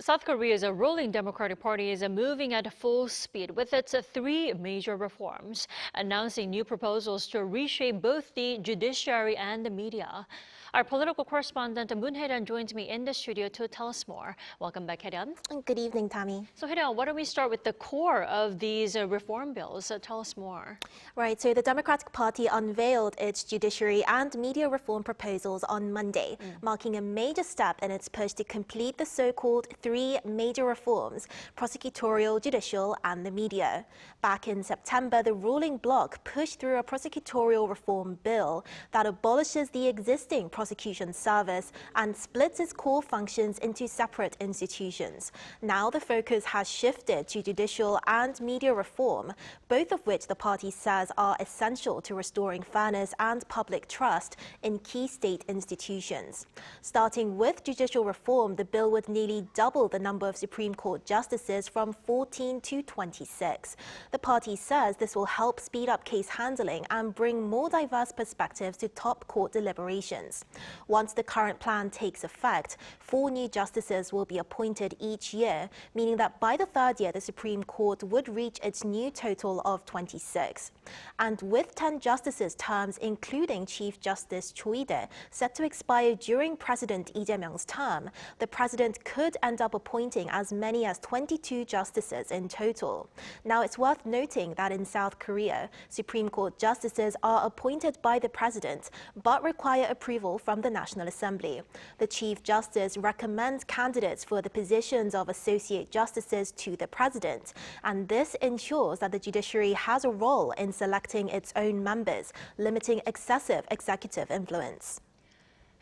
South Korea's ruling Democratic Party is moving at full speed with its three major reforms, announcing new proposals to reshape both the judiciary and the media. Our political correspondent Moon Hae-ryun joins me in the studio to tell us more. Welcome back, Hae-ryun. Good evening, Tammy. So, Hae-ryun, why don't we start with the core of these reform bills? Tell us more. Right, so the Democratic Party unveiled its judiciary and media reform proposals on Monday, marking a major step in its push to complete the so-called three major reforms: prosecutorial, judicial, and the media. Back in September, the ruling bloc pushed through a prosecutorial reform bill that abolishes the existing prosecution service and splits its core functions into separate institutions. Now the focus has shifted to judicial and media reform, both of which the party says are essential to restoring fairness and public trust in key state institutions. Starting with judicial reform, the bill would nearly double the number of Supreme Court justices from 14 to 26. The party says this will help speed up case handling and bring more diverse perspectives to top court deliberations. Once the current plan takes effect, 4 new justices will be appointed each year, meaning that by the third year, the Supreme Court would reach its new total of 26. And with 10 justices' terms, including Chief Justice Cho Lee-dae, set to expire during President Lee Jae-myung's term, the president could end up appointing as many as 22 justices in total. Now, it's worth noting that in South Korea, Supreme Court justices are appointed by the president, but require approval from the National Assembly. The Chief Justice recommends candidates for the positions of associate justices to the president, and this ensures that the judiciary has a role in selecting its own members, limiting excessive executive influence.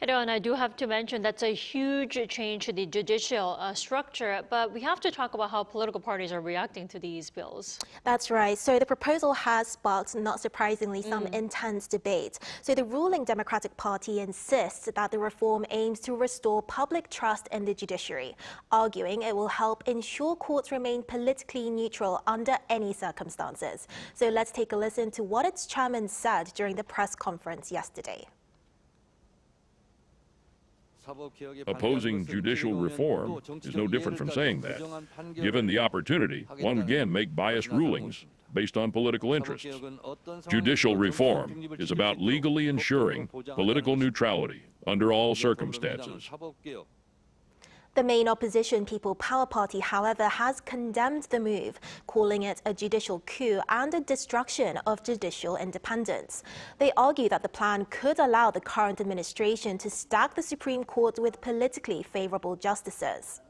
And I do have to mention that's a huge change to the judicial structure, but we have to talk about how political parties are reacting to these bills. That's right. So the proposal has sparked, not surprisingly, some intense debate. So the ruling Democratic Party insists that the reform aims to restore public trust in the judiciary, arguing it will help ensure courts remain politically neutral under any circumstances. So let's take a listen to what its chairman said during the press conference yesterday. Opposing judicial reform is no different from saying that. Given the opportunity, one can make biased rulings based on political interests. Judicial reform is about legally ensuring political neutrality under all circumstances. The main opposition People Power Party, however, has condemned the move, calling it a judicial coup and a destruction of judicial independence. They argue that the plan could allow the current administration to stack the Supreme Court with politically favorable justices.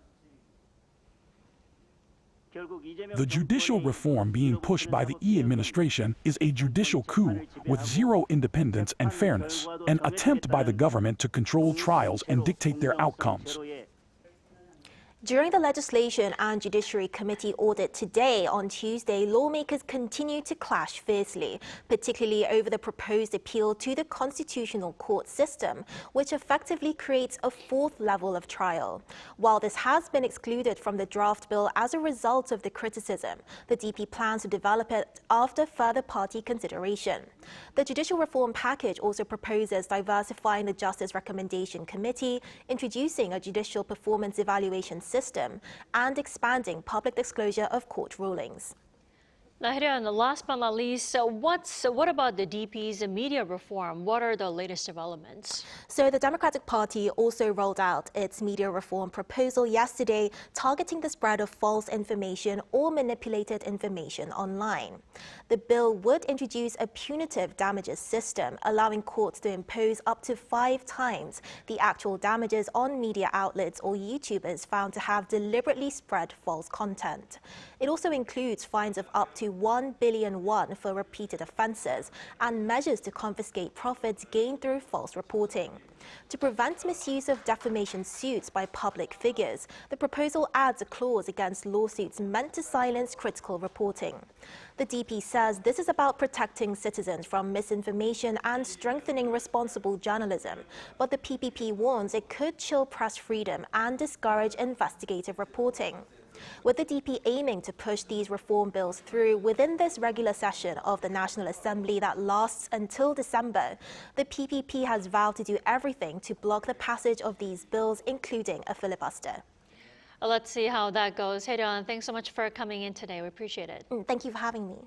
The judicial reform being pushed by the Lee administration is a judicial coup with zero independence and fairness, an attempt by the government to control trials and dictate their outcomes. During the Legislation and Judiciary Committee audit today, on Tuesday, lawmakers continued to clash fiercely, particularly over the proposed appeal to the Constitutional Court system, which effectively creates a fourth level of trial. While this has been excluded from the draft bill as a result of the criticism, the DP plans to develop it after further party consideration. The judicial reform package also proposes diversifying the Justice Recommendation Committee, introducing a judicial performance evaluation system, and expanding public disclosure of court rulings. Now, Hae-ryun, last but not least, what about the DP's media reform? What are the latest developments? So the Democratic Party also rolled out its media reform proposal yesterday, targeting the spread of false information or manipulated information online. The bill would introduce a punitive damages system, allowing courts to impose up to 5 times the actual damages on media outlets or YouTubers found to have deliberately spread false content. It also includes fines of up to 1 billion won for repeated offences and measures to confiscate profits gained through false reporting. To prevent misuse of defamation suits by public figures, the proposal adds a clause against lawsuits meant to silence critical reporting. The DP says this is about protecting citizens from misinformation and strengthening responsible journalism, but the PPP warns it could chill press freedom and discourage investigative reporting. With the DP aiming to push these reform bills through within this regular session of the National Assembly that lasts until December, the PPP has vowed to do everything to block the passage of these bills, including a filibuster. Let's see how that goes. Arirang, thanks so much for coming in today. We appreciate it. Thank you for having me.